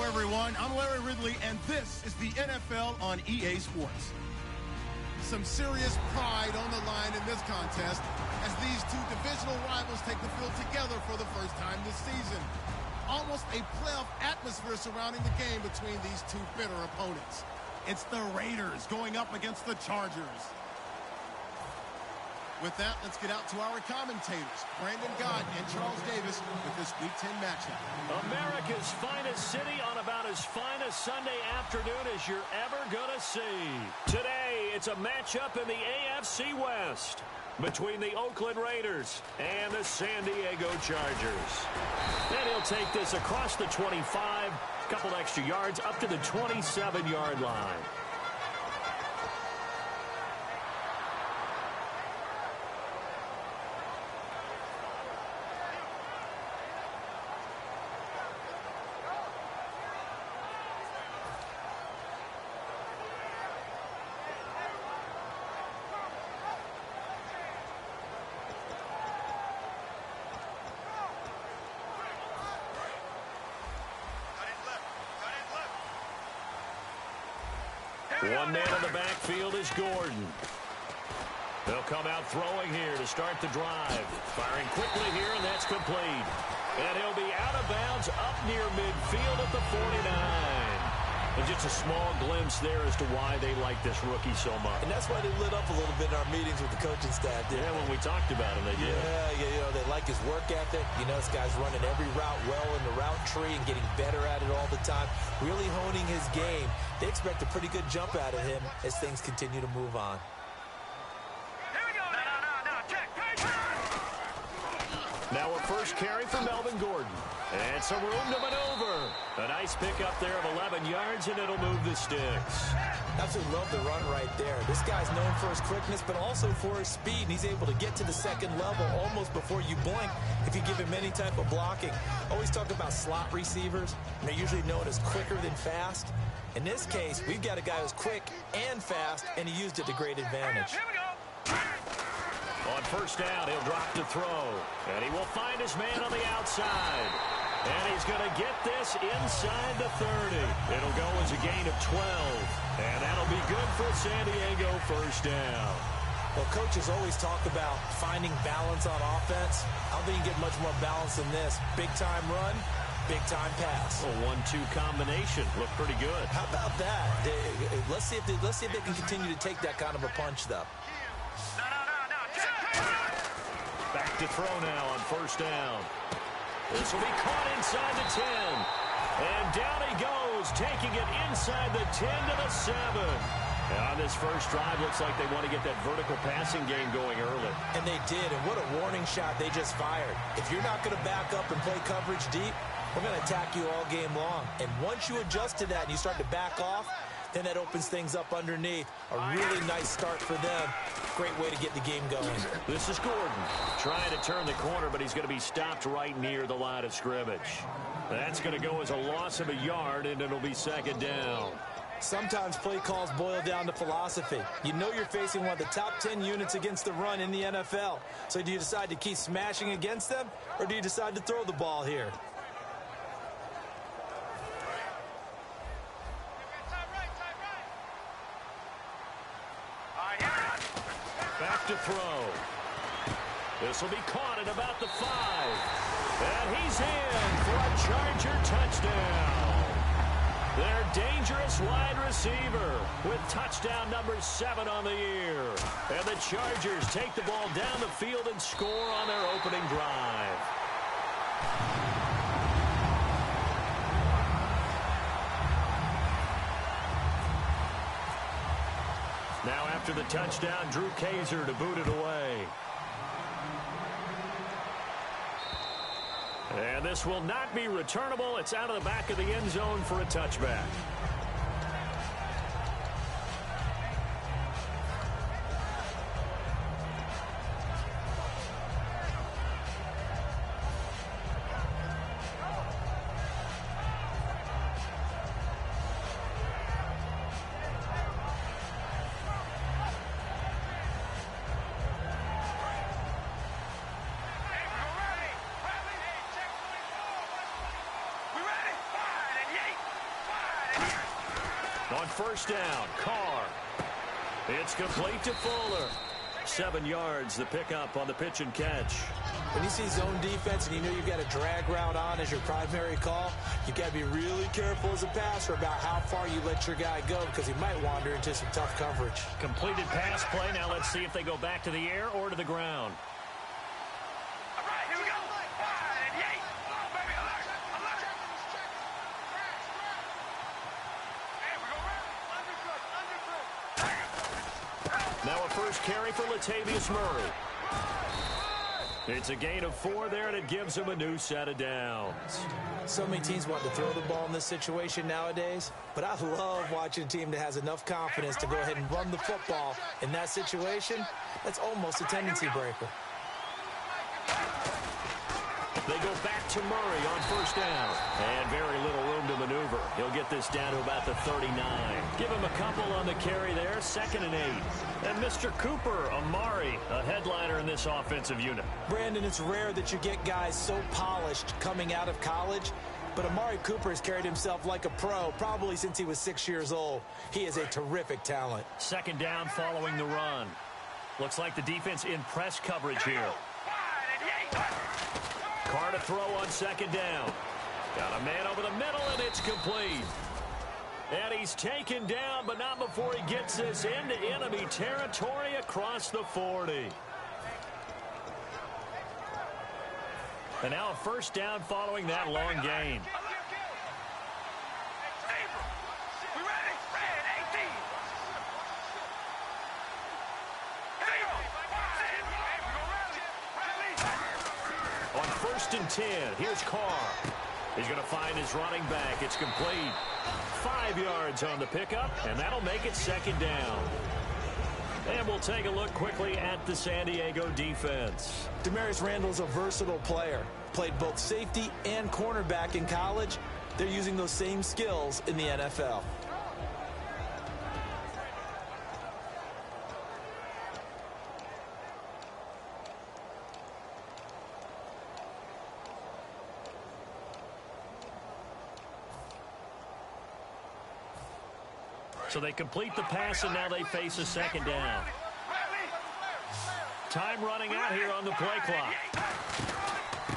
everyone. I'm Larry Ridley, and this is the NFL on EA Sports. Some serious pride on the line in this contest as these two divisional rivals take the field together for the first time this season. Almost a playoff atmosphere surrounding the game between these two bitter opponents. It's the Raiders going up against the Chargers. With that, let's get out to our commentators, Brandon Gott and Charles Davis, with this Week 10 matchup. America's finest city on about as fine a Sunday afternoon as you're ever going to see. Today, it's a matchup in the AFC West between the Oakland Raiders and the San Diego Chargers. And he'll take this across the 25, a couple extra yards, up to the 27-yard line. One man in the backfield is Gordon. They'll come out throwing here to start the drive. Firing quickly here, and that's complete. And he'll be out of bounds up near midfield at the 49. And just a small glimpse there as to why they like this rookie so much. And that's why they lit up a little bit in our meetings with the coaching staff. Yeah, when we talked about him, they did. Yeah, you know, they like his work ethic. You know, this guy's running every route well in the route tree and getting better at it all the time, really honing his game. They expect a pretty good jump out of him as things continue to move on. Now a first carry for Melvin Gordon. And some room to maneuver. A nice pickup there of 11 yards, and it'll move the sticks. Absolutely love the run right there. This guy's known for his quickness, but also for his speed. And he's able to get to the second level almost before you blink if you give him any type of blocking. Always talk about slot receivers. And they're usually known as quicker than fast. In this case, we've got a guy who's quick and fast, and he used it to great advantage. On first down, he'll drop to throw. And he will find his man on the outside. And he's going to get this inside the 30. It'll go as a gain of 12. And that'll be good for San Diego first down. Well, coaches always talk about finding balance on offense. I don't think you get much more balance than this. Big-time run, big-time pass. A 1-2 combination. Looked pretty good. How about that? Let's see if they can continue to take that kind of a punch, though. Back to throw now on first down. This will be caught inside the 10. And down he goes, taking it inside the 10 to the 7. And on this first drive, looks like they want to get that vertical passing game going early. And they did, and what a warning shot they just fired. If you're not going to back up and play coverage deep, we're going to attack you all game long. And once you adjust to that and you start to back off, then that opens things up underneath. A really nice start for them. Great way to get the game going. This is Gordon trying to turn the corner, but he's going to be stopped right near the line of scrimmage. That's going to go as a loss of a yard, and it'll be second down. Sometimes play calls boil down to philosophy. You know you're facing one of the top 10 units against the run in the NFL. So do you decide to keep smashing against them, or do you decide to throw the ball here? Back to throw. This will be caught at about the 5. And he's in for a Charger touchdown. Their dangerous wide receiver with touchdown number 7 on the year. And the Chargers take the ball down the field and score on their opening drive. Now after the touchdown, Drew Kaiser to boot it away. And this will not be returnable. It's out of the back of the end zone for a touchback. On first down, Carr. It's complete to Fuller. 7 yards, the pickup on the pitch and catch. When you see zone defense and you know you've got a drag route on as your primary call, you've got to be really careful as a passer about how far you let your guy go because he might wander into some tough coverage. Completed pass play. Now let's see if they go back to the air or to the ground. Now a first carry for Latavius Murray. It's a gain of 4 there, and it gives him a new set of downs. So many teams want to throw the ball in this situation nowadays, but I love watching a team that has enough confidence to go ahead and run the football. In that situation, that's almost a tendency breaker. They go back to Murray on first down. And very little room to maneuver. He'll get this down to about the 39. Give him a couple on the carry there, 2nd and 8. And Mr. Cooper, Amari, a headliner in this offensive unit. Brandon, it's rare that you get guys so polished coming out of college, but Amari Cooper has carried himself like a pro probably since he was 6 years old. He is a terrific talent. 2nd down following the run. Looks like the defense in press coverage here. Carr to throw on 2nd down. Got a man over the middle, and it's complete. And he's taken down, but not before he gets this into enemy territory across the 40. And now a first down following that long gain. On 1st and 10, here's Carr. He's going to find his running back. It's complete. 5 yards on the pickup, and that'll make it 2nd down. And we'll take a look quickly at the San Diego defense. Demarius Randall's a versatile player. Played both safety and cornerback in college. They're using those same skills in the NFL. So they complete the pass, and now they face a 2nd down. Time running out here on the play clock.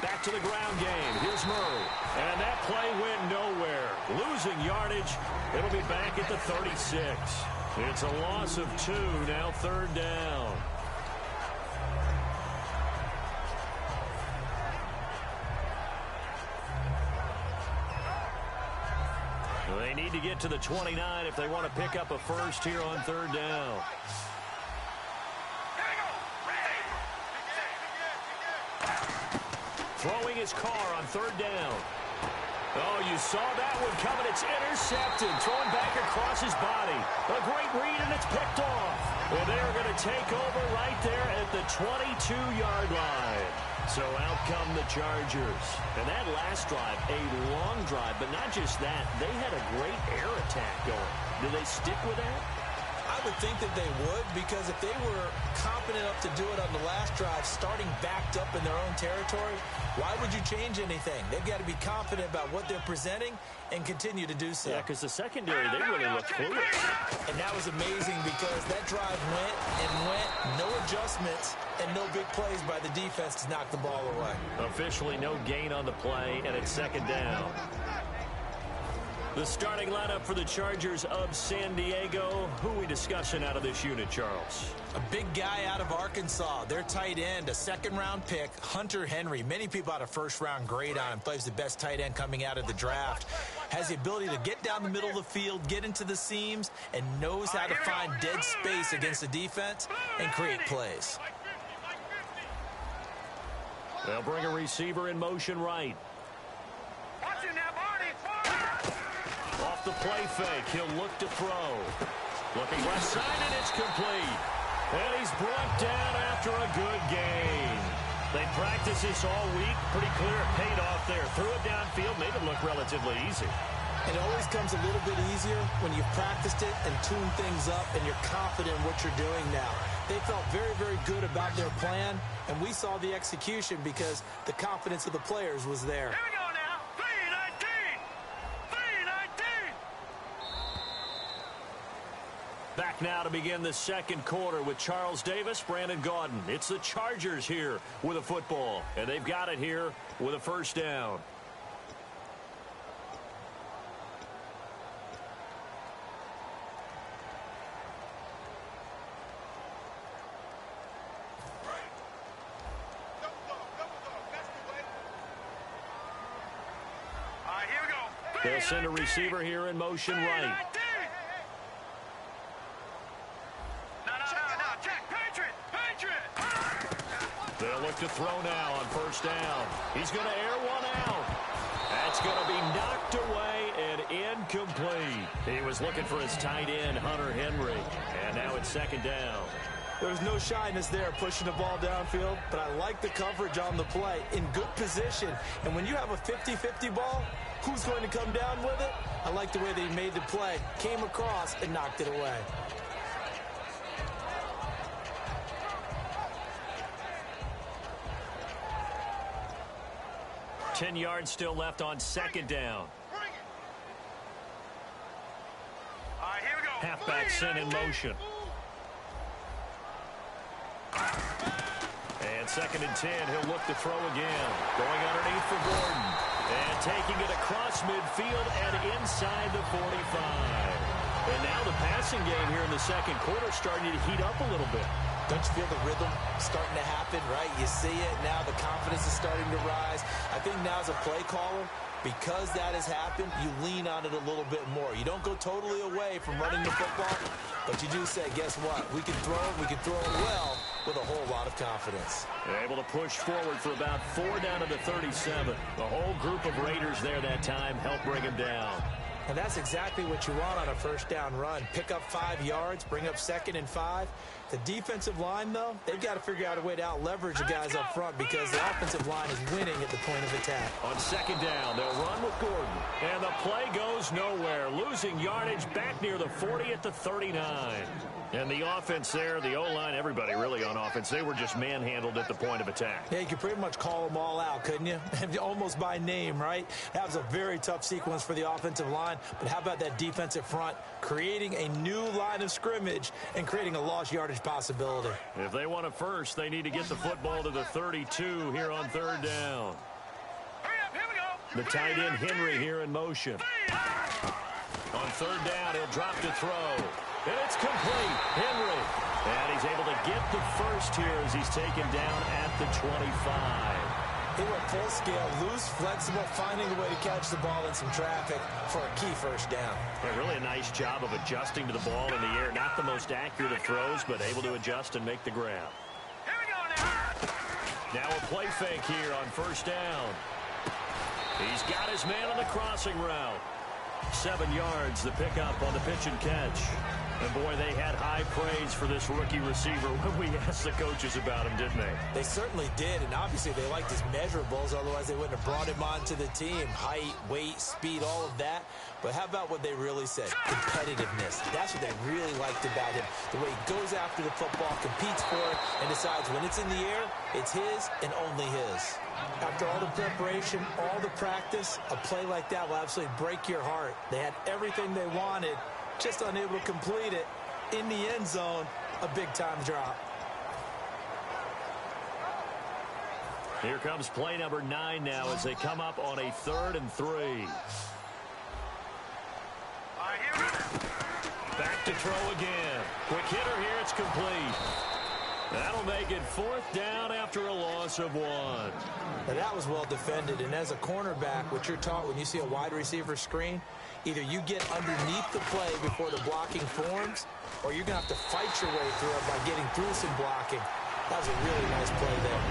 Back to the ground game. Here's Murray. And that play went nowhere. Losing yardage. It'll be back at the 36. It's a loss of 2, now 3rd down. They need to get to the 29 if they want to pick up a first here on 3rd down. Throwing his Carr on 3rd down. Oh, you saw that one coming. It's intercepted. Throwing back across his body. A great read, and it's picked off. Well, they're going to take over right there at the 22-yard line. So out come the Chargers. And that last drive, a long drive, but not just that. They had a great air attack going. Do they stick with that? I would think that they would, because if they were confident enough to do it on the last drive, starting backed up in their own territory, why would you change anything? They've got to be confident about what they're presenting and continue to do so. Yeah, because the secondary, they really look fluid. And that was amazing because that drive went and went, no adjustments, and no big plays by the defense to knock the ball away. Officially no gain on the play, and it's 2nd down. The starting lineup for the Chargers of San Diego. Who are we discussing out of this unit, Charles? A big guy out of Arkansas, their tight end, a 2nd-round pick, Hunter Henry. Many people had a 1st-round grade on him. Plays the best tight end coming out of the draft. Has the ability to get down the middle of the field, get into the seams, and knows how to find dead space against the defense and create plays. They'll bring a receiver in motion right. Off the play fake, he'll look to throw. Looking left side, and it's complete. And he's brought down after a good gain. They practiced this all week. Pretty clear it paid off there. Threw it downfield, made it look relatively easy. It always comes a little bit easier when you've practiced it and tuned things up and you're confident in what you're doing now. They felt very, very good about their plan, and we saw the execution because the confidence of the players was there. Here we go now. 3-19. 3-19. Back now to begin the second quarter with Charles Davis, Brandon Gaudin. It's the Chargers here with a football, and they've got it here with a first down. They'll send a receiver here in motion right. They'll look to throw now on first down. He's going to air one out. That's going to be knocked away and incomplete. He was looking for his tight end, Hunter Henry. And now it's second down. There's no shyness there pushing the ball downfield, but I like the coverage on the play in good position. And when you have a 50-50 ball, who's going to come down with it? I like the way they made the play, came across, and knocked it away. Ten yards still left on second down. Halfback sent in motion. And second and 10, he'll look to throw again. Going underneath for Gordon. And taking it across midfield and inside the 45. And now the passing game here in the second quarter starting to heat up a little bit. Don't you feel the rhythm starting to happen, right? You see it. Now the confidence is starting to rise. I think now as a play caller, because that has happened, you lean on it a little bit more. You don't go totally away from running the football, but you do say, guess what? We can throw it. We can throw it well with a whole lot of confidence. They're able to push forward for about 4 down to the 37. The whole group of Raiders there that time helped bring him down. And that's exactly what you want on a first down run. Pick up 5 yards, bring up 2nd and 5. The defensive line, though, they've got to figure out a way to out-leverage the guys up front because the offensive line is winning at the point of attack. On second down, they'll run with Gordon. And the play goes nowhere. Losing yardage back near the 40 at the 39. And the offense there, the O-line, everybody really on offense, they were just manhandled at the point of attack. Yeah, you could pretty much call them all out, couldn't you? Almost by name, right? That was a very tough sequence for the offensive line. But how about that defensive front creating a new line of scrimmage and creating a lost yardage possibility? If they want it first, they need to get the football to the 32 here on third down. The tight end Henry here in motion. On third down, he'll drop to throw. And it's complete. Henry. And he's able to get the first here as he's taken down at the 25. They went full scale, loose, flexible, finding a way to catch the ball in some traffic for a key first down. Yeah, really a nice job of adjusting to the ball in the air. Not the most accurate of throws, but able to adjust and make the grab. Here we go now. Now a play fake here on first down. He's got his man on the crossing route. 7 yards, the pickup on the pitch and catch. And, boy, they had high praise for this rookie receiver when we asked the coaches about him, didn't they? They certainly did, and obviously they liked his measurables. Otherwise, they wouldn't have brought him onto the team. Height, weight, speed, all of that. But how about what they really said? Competitiveness. That's what they really liked about him. The way he goes after the football, competes for it, and decides when it's in the air, it's his and only his. After all the preparation, all the practice, a play like that will absolutely break your heart. They had everything they wanted, just unable to complete it. In the end zone, a big-time drop. Here comes play number 9 now as they come up on a 3rd and 3. Back to throw again. Quick hitter here, it's complete. That'll make it 4th down after a loss of 1. Now that was well defended, and as a cornerback, what you're taught when you see a wide receiver screen, either you get underneath the play before the blocking forms, or you're going to have to fight your way through it by getting through some blocking. That was a really nice play there.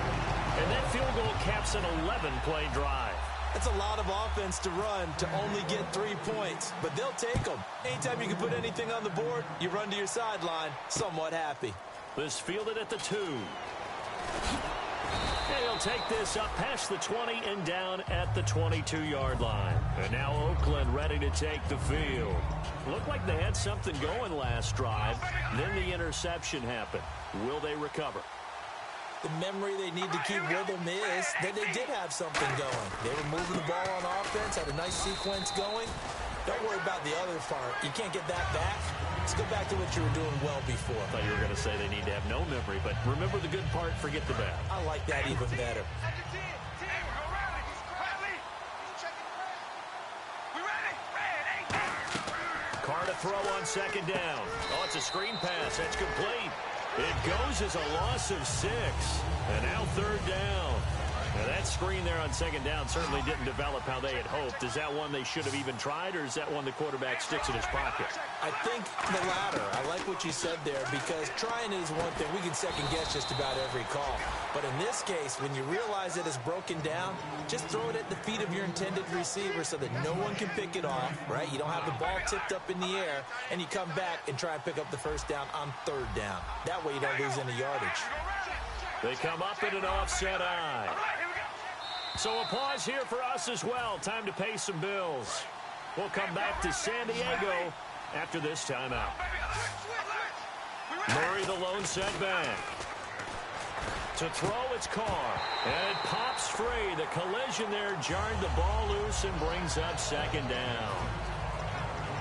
And that field goal caps an 11-play drive. That's a lot of offense to run to only get 3 points, but they'll take them. Anytime you can put anything on the board, you run to your sideline somewhat happy. This fielded at the 2. And he'll take this up past the 20 and down at the 22-yard line. And now Oakland ready to take the field. Looked like they had something going last drive. Then the interception happened. Will they recover? The memory they need to keep with them is that they did have something going. They were moving the ball on offense, had a nice sequence going. Don't worry about the other part. You can't get that back. Let's go back to what you were doing well before. I thought you were going to say they need to have no memory, but remember the good part, forget the bad. I like that even better. Carr to throw on second down. Oh, it's a screen pass. That's complete. It goes as a loss of 6. And now third down. Now that screen there on second down certainly didn't develop how they had hoped. Is that one they should have even tried, or is that one the quarterback sticks in his pocket? I think the latter. I like what you said there, because trying is one thing. We can second-guess just about every call. But in this case, when you realize that it's broken down, just throw it at the feet of your intended receiver so that no one can pick it off, right? You don't have the ball tipped up in the air, and you come back and try and pick up the first down on third down. That way you don't lose any yardage. They come up in an offset eye. So a pause here for us as well. Time to pay some bills. We'll come back to San Diego after this timeout. Murray the lone setback. To throw, it's Carr. And it pops free. The collision there jarred the ball loose and brings up second down.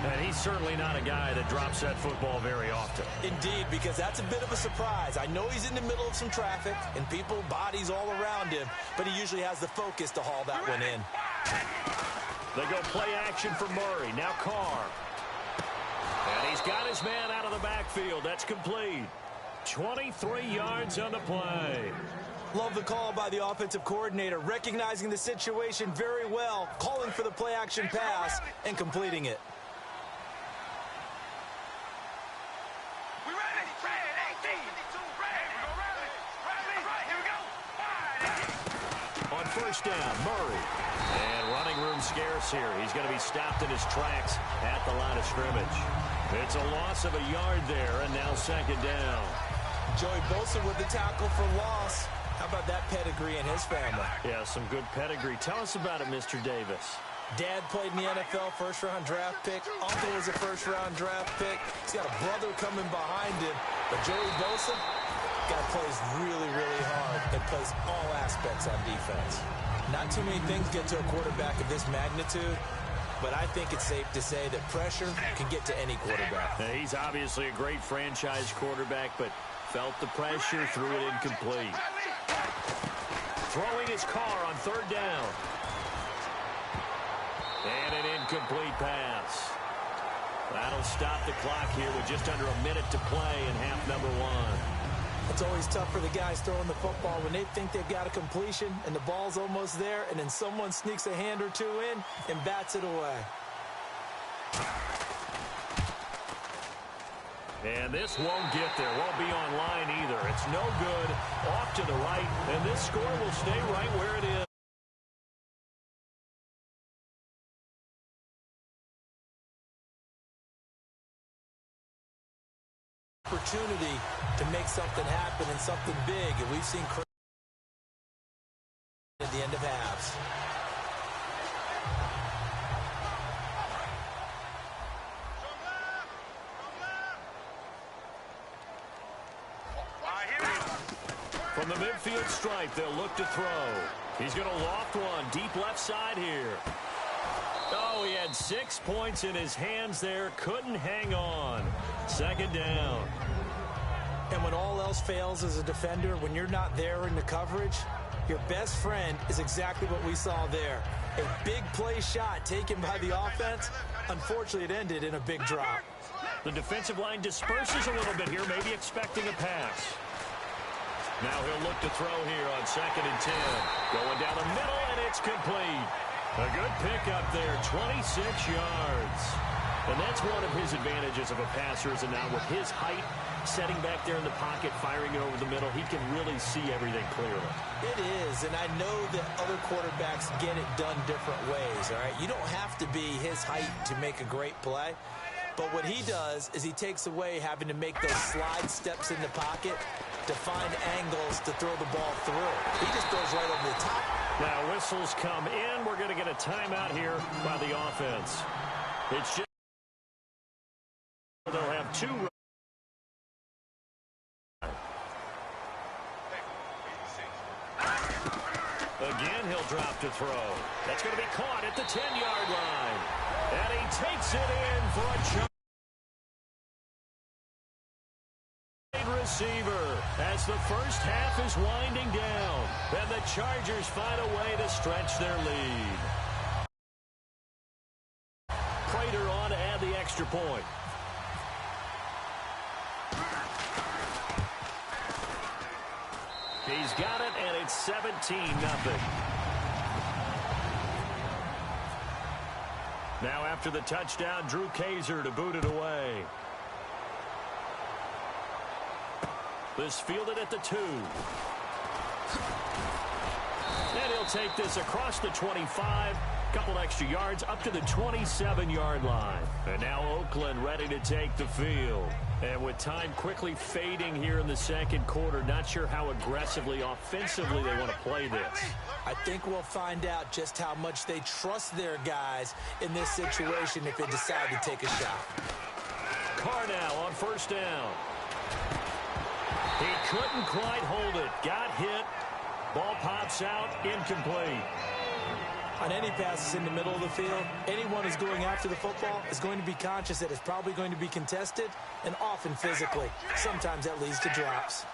And he's certainly not a guy that drops that football very often. Indeed, because that's a bit of a surprise. I know he's in the middle of some traffic and people, bodies all around him, but he usually has the focus to haul that one in. They go play action for Murray. Now Carr. And he's got his man out of the backfield. That's complete. 23 yards on the play. Love the call by the offensive coordinator, recognizing the situation very well, calling for the play action pass and completing it. First down, Murray. And running room scarce here. He's going to be stopped in his tracks at the line of scrimmage. It's a loss of a yard there, and now second down. Joey Bosa with the tackle for loss. How about that pedigree in his family? Yeah, some good pedigree. Tell us about it, Mr. Davis. Dad played in the NFL, first-round draft pick. Uncle was a first-round draft pick. He's got a brother coming behind him. But Joey Bosa, guy plays really, really hard and plays all aspects on defense. Not too many things get to a quarterback of this magnitude, but I think it's safe to say that pressure can get to any quarterback. Now, he's obviously a great franchise quarterback, but felt the pressure, threw it incomplete. Throwing his Carr on third down. And an incomplete pass. That'll stop the clock here with just under a minute to play in half number 1. It's always tough for the guys throwing the football when they think they've got a completion and the ball's almost there, and then someone sneaks a hand or two in and bats it away. And this won't get there. Won't be on line either. It's no good. Off to the right, and this score will stay right where it is. Opportunity to make something happen and something big, and we've seen at the end of halves. From the midfield stripe, they'll look to throw. He's going to loft one deep left side here. Oh, he had 6 points in his hands there. Couldn't hang on. Second down. And when all else fails as a defender, when you're not there in the coverage, your best friend is exactly what we saw there. A big play shot taken by the offense. Unfortunately, it ended in a big drop. The defensive line disperses a little bit here, maybe expecting a pass. Now he'll look to throw here on 2nd and 10. Going down the middle, and it's complete. A good pickup there, 26 yards. And that's one of his advantages of a passer, is now with his height, setting back there in the pocket, firing it over the middle, he can really see everything clearly. It is, and I know that other quarterbacks get it done different ways, all right? You don't have to be his height to make a great play. But what he does is he takes away having to make those slide steps in the pocket to find angles to throw the ball through. He just throws right over the top. Now whistles come in. We're going to get a timeout here by the offense. It's just they'll have 2. Again, he'll drop to throw. That's going to be caught at the 10-yard line. And he takes it in for a jump. receiver as the first half is winding down. And the Chargers find a way to stretch their lead. Prater on to add the extra point. He's got it, and it's 17-0. Now after the touchdown, Drew Kaiser to boot it away. This fielded at the 2. And he'll take this across the 25. Couple extra yards up to the 27-yard line. And now Oakland ready to take the field. And with time quickly fading here in the second quarter, not sure how aggressively, offensively they want to play this. I think we'll find out just how much they trust their guys in this situation if they decide to take a shot. Carr now on first down. He couldn't quite hold it. Got hit. Ball pops out. Incomplete. On any passes in the middle of the field, anyone who's going after the football is going to be conscious that it's probably going to be contested, and often physically. Sometimes that leads to drops.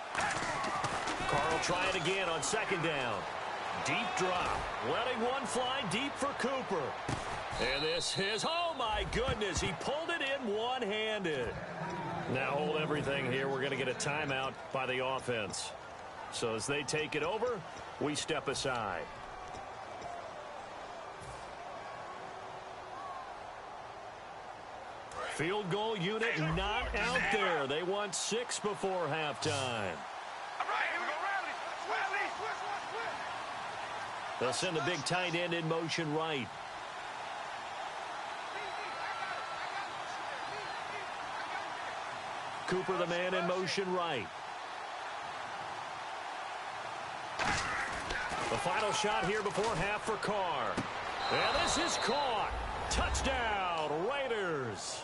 Carr will try it again on second down. Deep drop. Letting one fly deep for Cooper. And this is, oh my goodness, he pulled it in one-handed. Now hold everything here. We're going to get a timeout by the offense. So as they take it over, we step aside. Field goal unit not out there. They want 6 before halftime. They'll send the big tight end in motion right. Cooper, the man, in motion right. The final shot here before half for Carr. And this is caught. Touchdown, Raiders.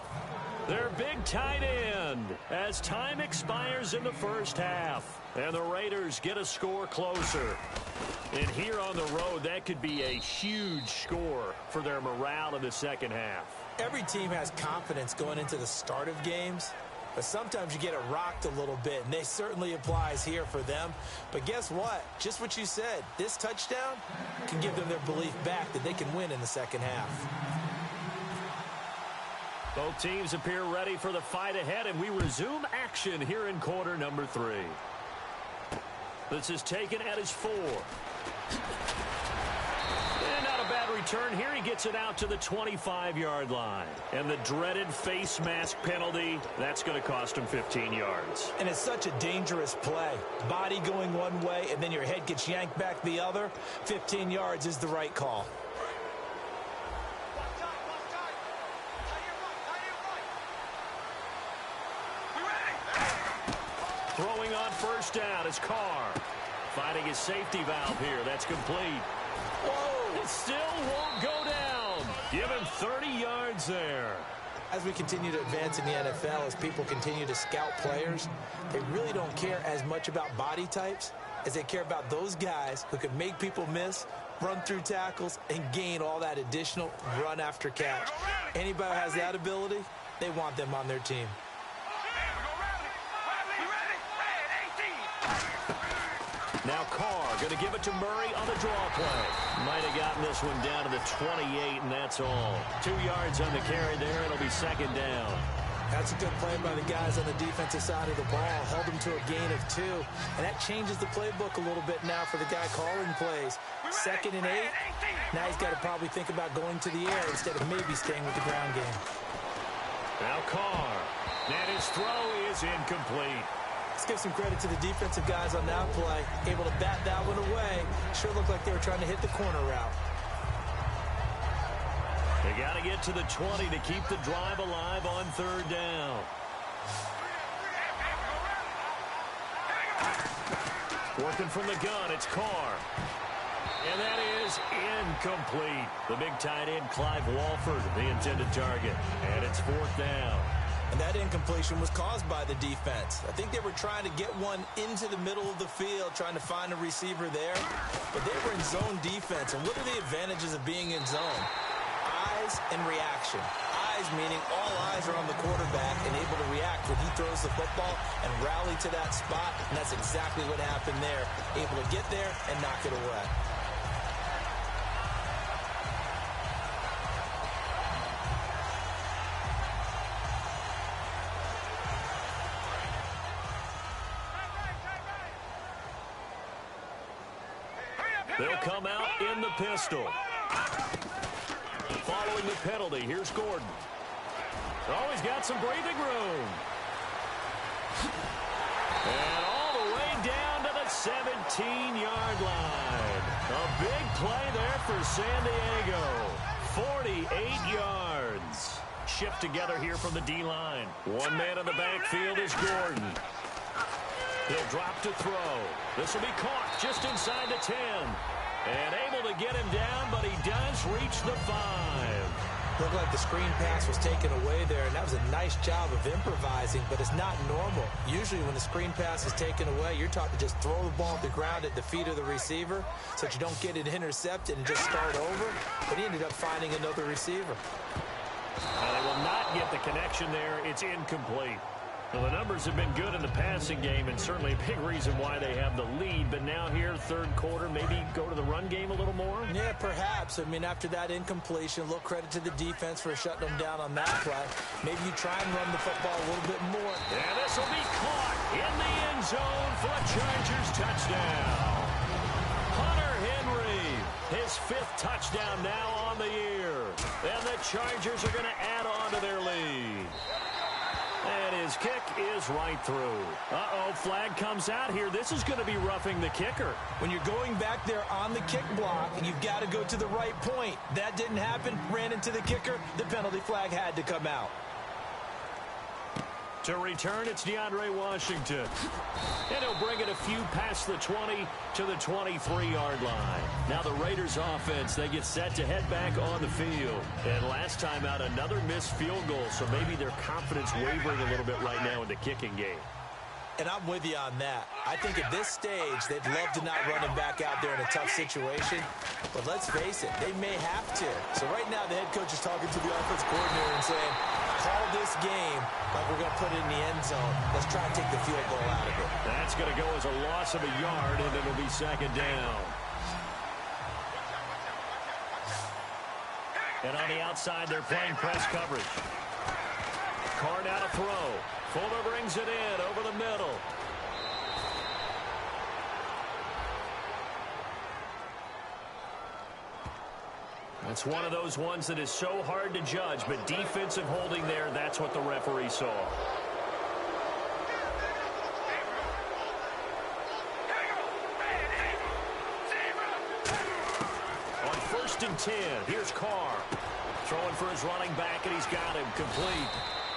Their big tight end as time expires in the first half. And the Raiders get a score closer. And here on the road, that could be a huge score for their morale in the second half. Every team has confidence going into the start of games, but sometimes you get it rocked a little bit, and this certainly applies here for them. But guess what? Just what you said, this touchdown can give them their belief back that they can win in the second half. Both teams appear ready for the fight ahead, and we resume action here in quarter number 3. This is taken at his 4. And not a bad return here. He gets it out to the 25-yard line. And the dreaded face mask penalty, that's going to cost him 15 yards. And it's such a dangerous play. Body going one way, and then your head gets yanked back the other. 15 yards is the right call. Throwing on first down is Carr. Finding his safety valve here. That's complete. Whoa! It still won't go down. Give him 30 yards there. As we continue to advance in the NFL, as people continue to scout players, they really don't care as much about body types as they care about those guys who can make people miss, run through tackles, and gain all that additional run after catch. Anybody who has that ability, they want them on their team. Now Carr going to give it to Murray on the draw play. Might have gotten this one down to the 28, and that's all. 2 yards on the carry there. It'll be second down. That's a good play by the guys on the defensive side of the ball. Held them to a gain of 2. And that changes the playbook a little bit now for the guy calling plays. 2nd and 8. Now he's got to probably think about going to the air instead of maybe staying with the ground game. Now Carr. And his throw is incomplete. Let's give some credit to the defensive guys on that play. Able to bat that one away. Sure looked like they were trying to hit the corner route. They got to get to the 20 to keep the drive alive on third down. Working from the gun, it's Carr. And that is incomplete. The big tight end, Clive Walford, the intended target. And it's 4th down. And that incompletion was caused by the defense. I think they were trying to get one into the middle of the field, trying to find a receiver there. But they were in zone defense. And what are the advantages of being in zone? Eyes and reaction. Eyes meaning all eyes are on the quarterback and able to react when he throws the football and rally to that spot, and that's exactly what happened there. Able to get there and knock it away. They'll come out in the pistol. Following the penalty, here's Gordon. Oh, he's got some breathing room. And all the way down to the 17-yard line. A big play there for San Diego. 48 yards. Shift together here from the D-line. One man in the backfield is Gordon. He'll drop to throw. This will be caught just inside the 10. And able to get him down, but he does reach the 5. Looked like the screen pass was taken away there, and that was a nice job of improvising, but it's not normal. Usually when the screen pass is taken away, you're taught to just throw the ball at the ground at the feet of the receiver so that you don't get it intercepted and just start over. But he ended up finding another receiver. They will not get the connection there. It's incomplete. Well, the numbers have been good in the passing game, and certainly a big reason why they have the lead. But now here, third quarter, maybe go to the run game a little more? Yeah, perhaps. I mean, after that incompletion, a little credit to the defense for shutting them down on that play. Maybe you try and run the football a little bit more. And this will be caught in the end zone for a Chargers touchdown. Hunter Henry, his 5th touchdown now on the year. And the Chargers are going to add on to their lead. And his kick is right through. Uh-oh, flag comes out here. This is going to be roughing the kicker. When you're going back there on the kick block, you've got to go to the right point. That didn't happen. Ran into the kicker. The penalty flag had to come out. To return, it's DeAndre Washington. And he'll bring it a few past the 20 to the 23-yard line. Now the Raiders offense, they get set to head back on the field. And last time out, another missed field goal, so maybe their confidence wavering a little bit right now in the kicking game. And I'm with you on that. I think at this stage, they'd love to not run him back out there in a tough situation. But let's face it, they may have to. So right now, the head coach is talking to the offensive coordinator and saying, call this game like we're going to put it in the end zone. Let's try and take the field goal out of it. That's going to go as a loss of a yard, and it'll be second down. And on the outside, they're playing press coverage. Carr now to throw. Fuller brings it in over the middle. That's one of those ones that is so hard to judge, but defensive holding there, that's what the referee saw. On 1st and 10, here's Carr. Throwing for his running back, and he's got him complete.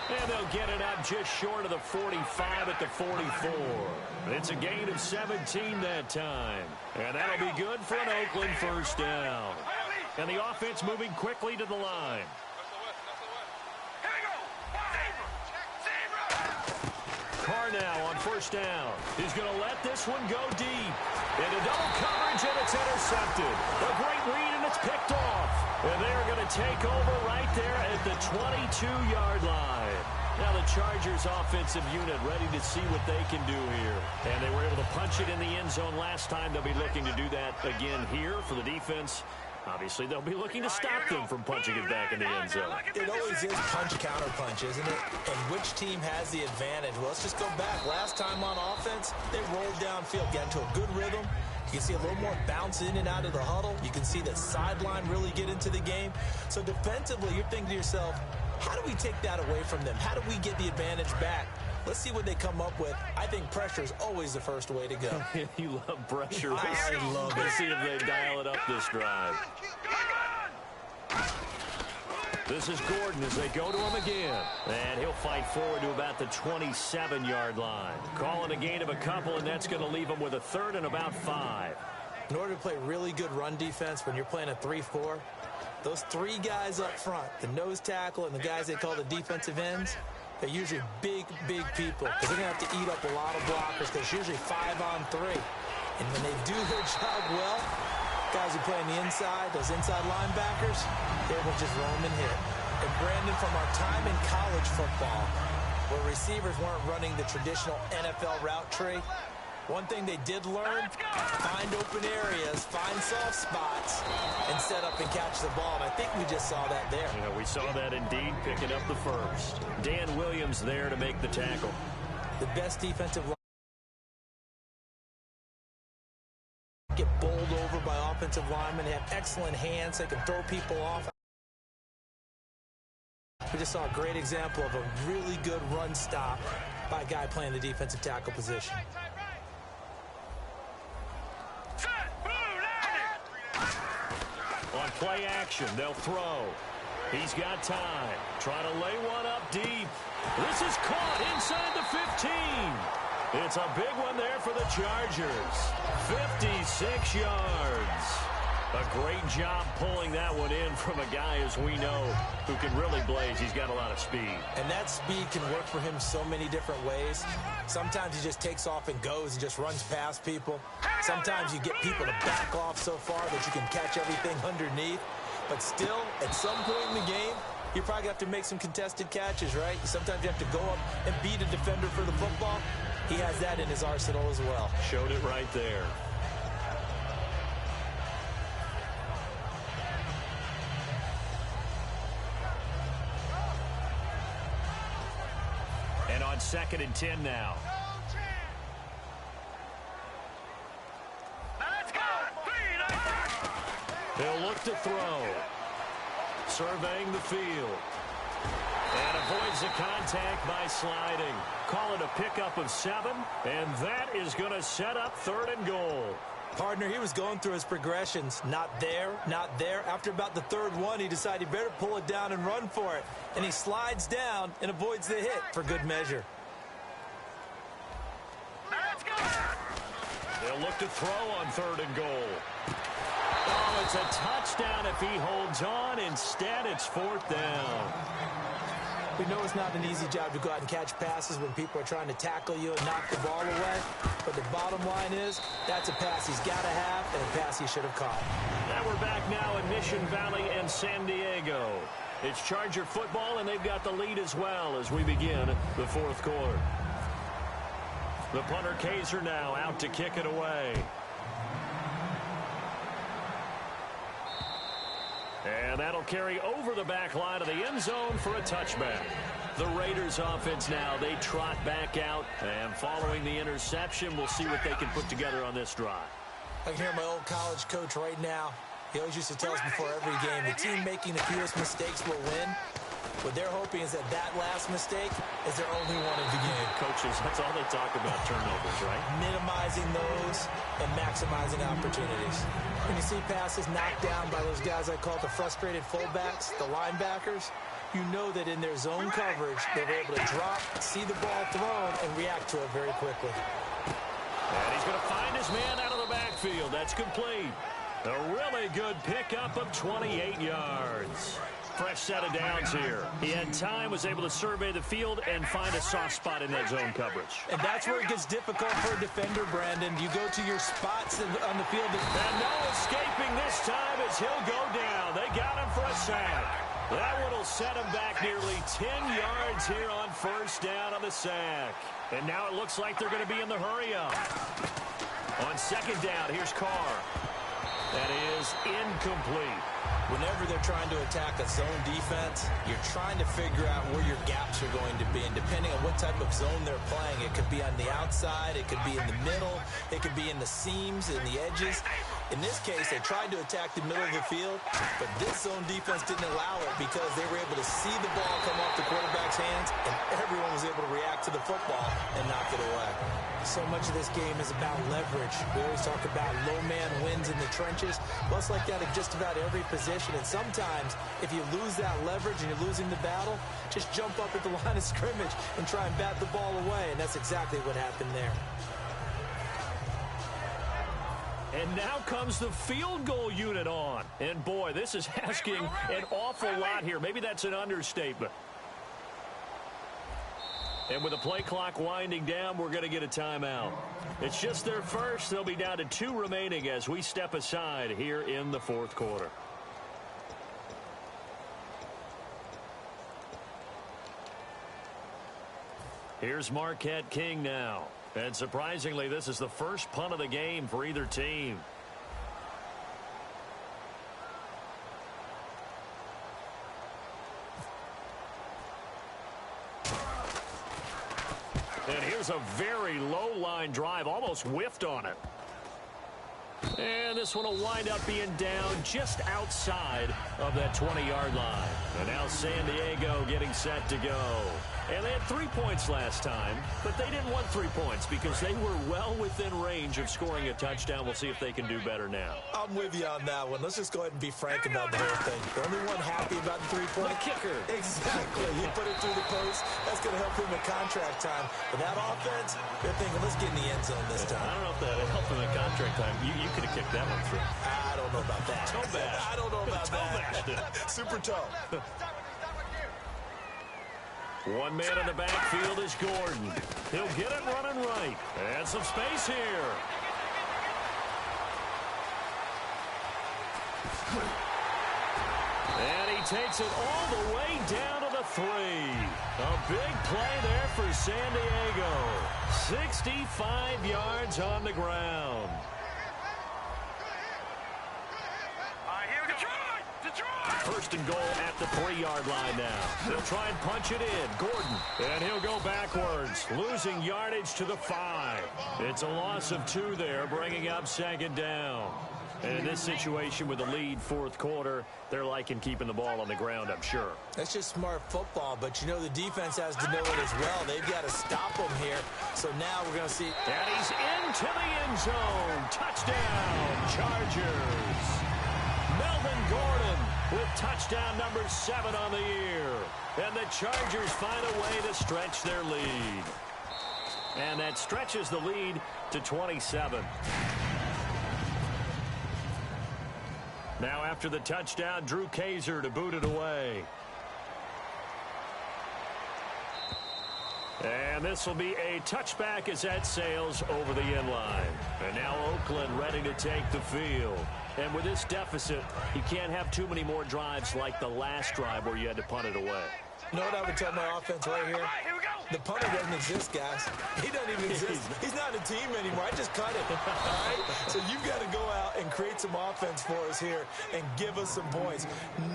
And they'll get it up just short of the 45 at the 44. It's a gain of 17 that time. And that'll be good for an Oakland first down. And the offense moving quickly to the line. Carr now on 1st down. He's going to let this one go deep. Into double coverage, and it's intercepted. A great read, and it's picked off. And they're going to take over right there at the 22-yard line. Now the Chargers offensive unit ready to see what they can do here. And they were able to punch it in the end zone last time. They'll be looking to do that again here for the defense. Obviously, they'll be looking to stop them from punching it back in the end zone. It always is punch-counter-punch, isn't it? And which team has the advantage? Well, let's just go back. Last time on offense, they rolled downfield, got into a good rhythm. You can see a little more bounce in and out of the huddle. You can see the sideline really get into the game. So defensively, you're thinking to yourself, how do we take that away from them? How do we get the advantage back? Let's see what they come up with. I think pressure is always the first way to go. You love pressure. I love it. Let's see if they dial it up this drive. This is Gordon as they go to him again. And he'll fight forward to about the 27-yard line. Calling a gain of a couple, and that's going to leave him with a 3rd and about 5. In order to play really good run defense when you're playing a 3-4, those 3 guys up front, the nose tackle and the guys they call the defensive ends, they're usually big, big people because they're going to have to eat up a lot of blockers because it's usually 5-on-3. And when they do their job well, guys who play on the inside, those inside linebackers, they're going to just roam and hit. And Brandon, from our time in college football, where receivers weren't running the traditional NFL route tree, one thing they did learn, find open areas, find soft spots, and set up and catch the ball. And I think we just saw that there. Yeah, we saw that indeed, picking up the first. Dan Williams there to make the tackle. The best defensive line get bowled over by offensive linemen. They have excellent hands. They can throw people off. We just saw a great example of a really good run stop by a guy playing the defensive tackle position. On play action, they'll throw. He's got time. Trying to lay one up deep. This is caught inside the 15. It's a big one there for the Chargers. 56 yards. A great job pulling that one in from a guy, as we know, who can really blaze. He's got a lot of speed. And that speed can work for him so many different ways. Sometimes he just takes off and goes and just runs past people. Sometimes you get people to back off so far that you can catch everything underneath. But still, at some point in the game, you probably have to make some contested catches, right? Sometimes you have to go up and beat a defender for the football. He has that in his arsenal as well. Showed it right there. And on 2nd and 10 now. He'll look to throw. Surveying the field. And avoids the contact by sliding. Call it a pickup of 7. And that is going to set up 3rd and goal. Partner, he was going through his progressions. Not there, not there. After about the 3rd one, he decided he better pull it down and run for it. And he slides down and avoids the hit for good measure. They'll look to throw on 3rd and goal. Oh, it's a touchdown if he holds on. Instead, it's 4th down. We know it's not an easy job to go out and catch passes when people are trying to tackle you and knock the ball away. But the bottom line is, that's a pass he's got to have and a pass he should have caught. Now we're back now in Mission Valley and San Diego. It's Charger football, and they've got the lead as well as we begin the 4th quarter. The punter Kaiser now out to kick it away. And that'll carry over the back line of the end zone for a touchback. The Raiders offense now, they trot back out. And following the interception, we'll see what they can put together on this drive. I can hear my old college coach right now. He always used to tell us before every game, the team making the fewest mistakes will win. What they're hoping is that that last mistake is their only one of the game. Coaches, that's all they talk about, turnovers, right? Minimizing those and maximizing opportunities. When you see passes knocked down by those guys I call the frustrated fullbacks, the linebackers, you know that in their zone coverage, they were able to drop, see the ball thrown, and react to it very quickly. And he's going to find his man out of the backfield. That's complete. A really good pickup of 28 yards. Fresh set of downs here. He had time, was able to survey the field and find a soft spot in that zone coverage. And that's where it gets difficult for a defender, Brandon. You go to your spots on the field. And no escaping this time as he'll go down. They got him for a sack. That one will set him back nearly 10 yards here on 1st down on the sack. And now it looks like they're going to be in the hurry-up. On 2nd down, here's Carr. That is incomplete. Whenever they're trying to attack a zone defense, you're trying to figure out where your gaps are going to be. And depending on what type of zone they're playing, it could be on the outside, it could be in the middle, it could be in the seams and the edges. In this case, they tried to attack the middle of the field, but this zone defense didn't allow it because they were able to see the ball come off the quarterback's hands, and everyone was able to react to the football and knock it away. So much of this game is about leverage. We always talk about low man wins in the trenches. Well, it's like that in just about every position. And sometimes, if you lose that leverage and you're losing the battle, just jump up at the line of scrimmage and try and bat the ball away. And that's exactly what happened there. And now comes the field goal unit on. And boy, this is asking an awful lot here. Maybe that's an understatement. And with the play clock winding down, we're going to get a timeout. It's just their first. They'll be down to 2 remaining as we step aside here in the 4th quarter. Here's Marquette King now. And surprisingly, this is the first punt of the game for either team. And here's a very low line drive, almost whiffed on it. And this one will wind up being down just outside of that 20-yard line. And now San Diego getting set to go. And they had 3 points last time, but they didn't want 3 points because they were well within range of scoring a touchdown. We'll see if they can do better now. I'm with you on that one. Let's just go ahead and be frank about the whole thing. The only one happy about the 3-point. The kicker. Exactly. He put it through the post. That's going to help him in contract time. But that offense, they're thinking, let's get in the end zone this time. I don't know if that helped him in contract time. You could have kicked that one through. I don't know about that. Toe bash. I don't know about toe that. Bashed. Super toe. One man in the backfield is Gordon. He'll get it running right. And some space here. And he takes it all the way down to the 3. A big play there for San Diego. 65 yards on the ground. First and goal at the 3-yard line now. They'll try and punch it in. Gordon. And he'll go backwards, losing yardage to the 5. It's a loss of 2 there, bringing up second down. And in this situation with the lead fourth quarter, they're liking keeping the ball on the ground, I'm sure. That's just smart football, but you know the defense has to know it as well. They've got to stop them here. So now we're going to see. And he's into the end zone. Touchdown, Chargers. Melvin Gordon with touchdown number 7 on the year. And the Chargers find a way to stretch their lead. And that stretches the lead to 27. Now after the touchdown, Drew Kaiser to boot it away. And this will be a touchback as that sails over the end line. And now Oakland ready to take the field. And with this deficit, you can't have too many more drives like the last drive where you had to punt it away. You know what I would tell my offense right here? The punter doesn't exist, guys. He doesn't even exist. He's not a team anymore. I just cut it. All right? So you've got to go out and create some offense for us here and give us some points.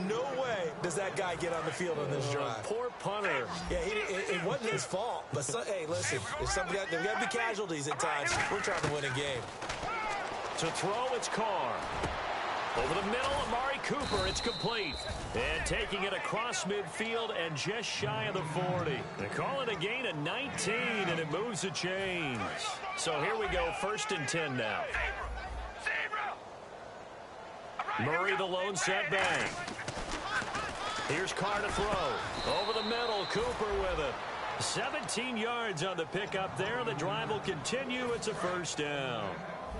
No way does that guy get on the field on this drive. Poor punter. Yeah, it wasn't his fault. But, hey, listen, there's got to be casualties at times. We're trying to win a game. To throw, it's Carr. Over the middle, Amari Cooper, it's complete. And taking it across midfield and just shy of the 40. They call it a gain of 19, and it moves the chains. So here we go, 1st and 10 now. Murray the lone setback. Here's Carr to throw. Over the middle, Cooper with it. 17 yards on the pickup there. The drive will continue. It's a first down.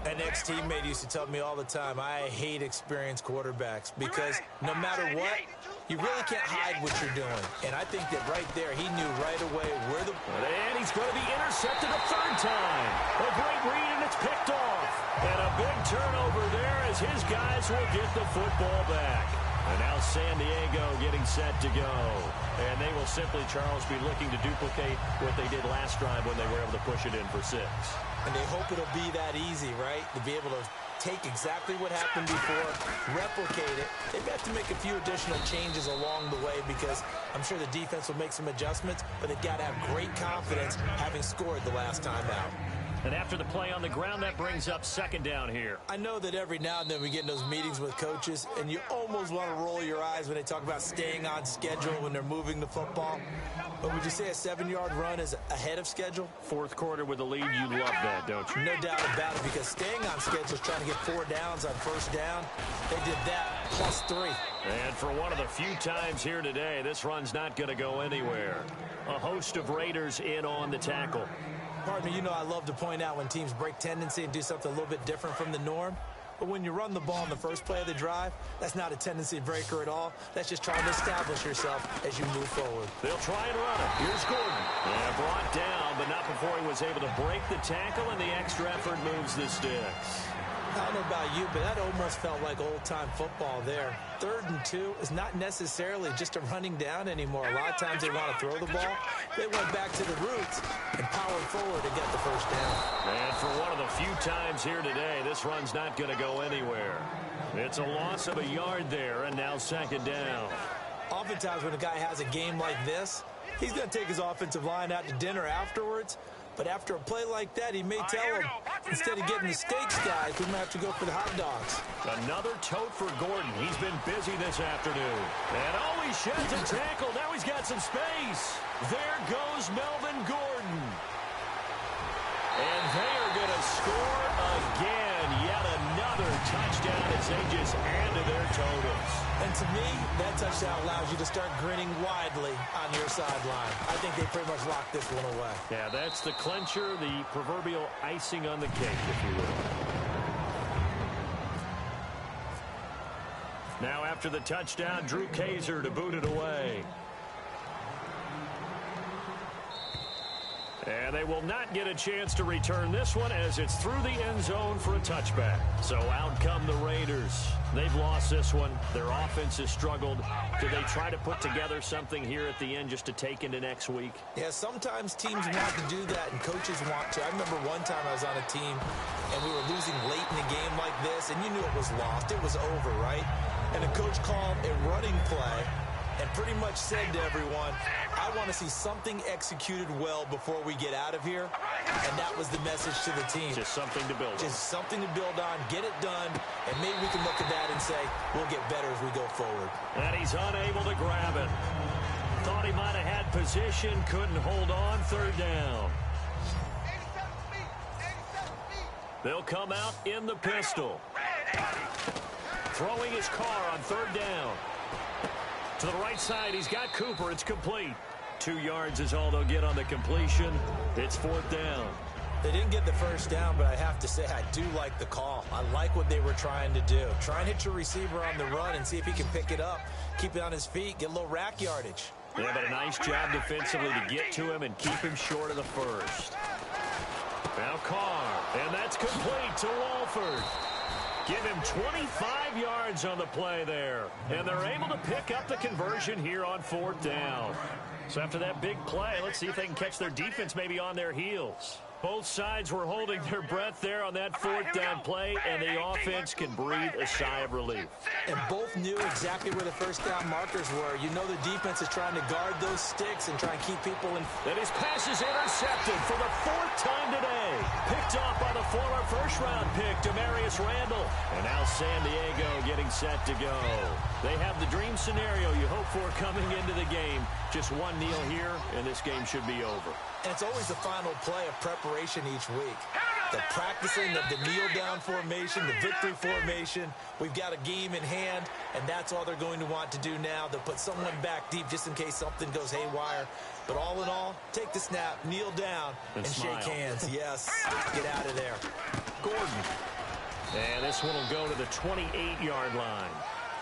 An ex-teammate used to tell me all the time, I hate experienced quarterbacks because no matter what, you really can't hide what you're doing. And I think that right there, he knew right away where the... And he's going to be intercepted a 3rd time. A great read, and it's picked off. And a big turnover there as his guys will get the football back. And now San Diego getting set to go. And they will simply, Charles, be looking to duplicate what they did last drive when they were able to push it in for 6. And they hope it'll be that easy, right? To be able to take exactly what happened before, replicate it. They've got to make a few additional changes along the way because I'm sure the defense will make some adjustments, but they've got to have great confidence having scored the last time out. And after the play on the ground, that brings up 2nd down here. I know that every now and then we get in those meetings with coaches, and you almost want to roll your eyes when they talk about staying on schedule when they're moving the football. But would you say a 7-yard run is ahead of schedule? 4th quarter with the lead, you love that, don't you? No doubt about it, because staying on schedule is trying to get 4 downs on 1st down. They did that plus 3. And for one of the few times here today, this run's not going to go anywhere. A host of Raiders in on the tackle. Partner, you know I love to point out when teams break tendency and do something a little bit different from the norm. But when you run the ball in the first play of the drive, that's not a tendency breaker at all. That's just trying to establish yourself as you move forward. They'll try and run it. Here's Gordon. And brought down, but not before he was able to break the tackle, and the extra effort moves the sticks. I don't know about you, but that almost felt like old-time football there. 3rd and 2 is not necessarily just a running down anymore. A lot of times they want to throw the ball. They went back to the roots and powered forward to get the first down. And for one of the few times here today, this run's not going to go anywhere. It's a loss of a yard there, and now 2nd down. Oftentimes when a guy has a game like this, he's going to take his offensive line out to dinner afterwards. But after a play like that, he may tell him, instead of getting the steaks, guys, we might have to go for the hot dogs. Another tote for Gordon. He's been busy this afternoon. And oh, he sheds a tackle. Now he's got some space. There goes Melvin Gordon. And they are going to score again. Yet another touchdown as they just add to their totals. And to me, that touchdown allows you to start grinning widely on your sideline. I think they pretty much locked this one away. Yeah, that's the clincher, the proverbial icing on the cake, if you will. Now after the touchdown, Drew Kaiser to boot it away. And they will not get a chance to return this one as it's through the end zone for a touchback. So out come the Raiders. They've lost this one. Their offense has struggled. Do they try to put together something here at the end just to take into next week? Yeah, sometimes teams want to do that and coaches want to. I remember one time I was on a team and we were losing late in a game like this and you knew it was lost. It was over, right? And the coach called a running play and pretty much said to everyone, I want to see something executed well before we get out of here. And that was the message to the team. Just something to build on. Just something to build on, get it done, and maybe we can look at that and say, we'll get better as we go forward. And he's unable to grab it. Thought he might have had position, couldn't hold on, 3rd down. They'll come out in the pistol. Throwing his car on 3rd down. To the right side, he's got Cooper. It's complete. 2 yards is all they'll get on the completion. It's 4th down. They didn't get the first down, but I have to say I do like the call. I like what they were trying to do. Try and hit your receiver on the run and see if he can pick it up. Keep it on his feet, get a little rack yardage. Yeah, but a nice job defensively to get to him and keep him short of the first. Now Carr, and that's complete to Walford. Give him 25 yards on the play there. And they're able to pick up the conversion here on 4th down. So after that big play, let's see if they can catch their defense maybe on their heels. Both sides were holding their breath there on that 4th down play, and the offense can breathe a sigh of relief. And both knew exactly where the first down markers were. You know the defense is trying to guard those sticks and try and keep people in. And his pass is intercepted for the 4th time today. Picked off by the former first-round pick, Demarius Randall. And now San Diego getting set to go. They have the dream scenario you hope for coming into the game. Just one kneel here, and this game should be over. And it's always the final play of preparation each week. The practicing of the kneel-down formation, the victory formation. We've got a game in hand, and that's all they're going to want to do now. They'll put someone back deep just in case something goes haywire. But all in all, take the snap, kneel down, and shake hands. Yes, get out of there. Gordon. And this one will go to the 28-yard line.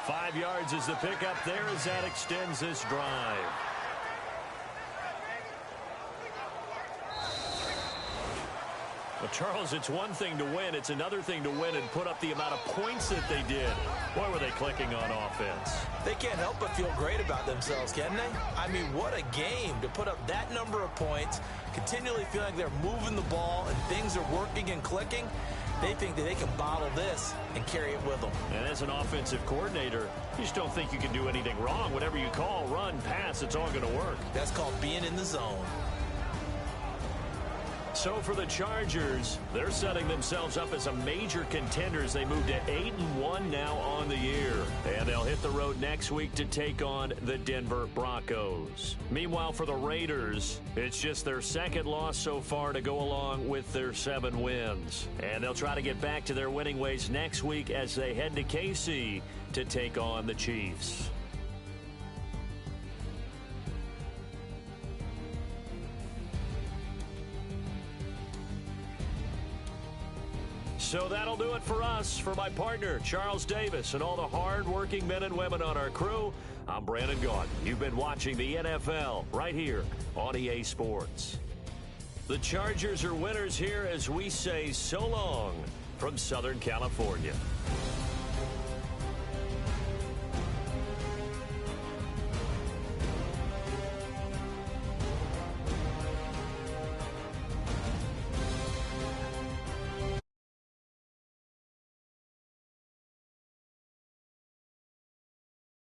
5 yards is the pickup there as that extends this drive. Well, Charles, it's one thing to win. It's another thing to win and put up the amount of points that they did. Boy, were they clicking on offense. They can't help but feel great about themselves, can they? I mean, what a game to put up that number of points, continually feeling like they're moving the ball and things are working and clicking. They think that they can bottle this and carry it with them. And as an offensive coordinator, you just don't think you can do anything wrong. Whatever you call, run, pass, it's all going to work. That's called being in the zone. So for the Chargers, they're setting themselves up as a major contender as they move to 8-1 now on the year. And they'll hit the road next week to take on the Denver Broncos. Meanwhile, for the Raiders, it's just their 2nd loss so far to go along with their 7 wins. And they'll try to get back to their winning ways next week as they head to KC to take on the Chiefs. So that'll do it for us. For my partner, Charles Davis, and all the hard-working men and women on our crew, I'm Brandon Gaudin. You've been watching the NFL right here on EA Sports. The Chargers are winners here as we say so long from Southern California.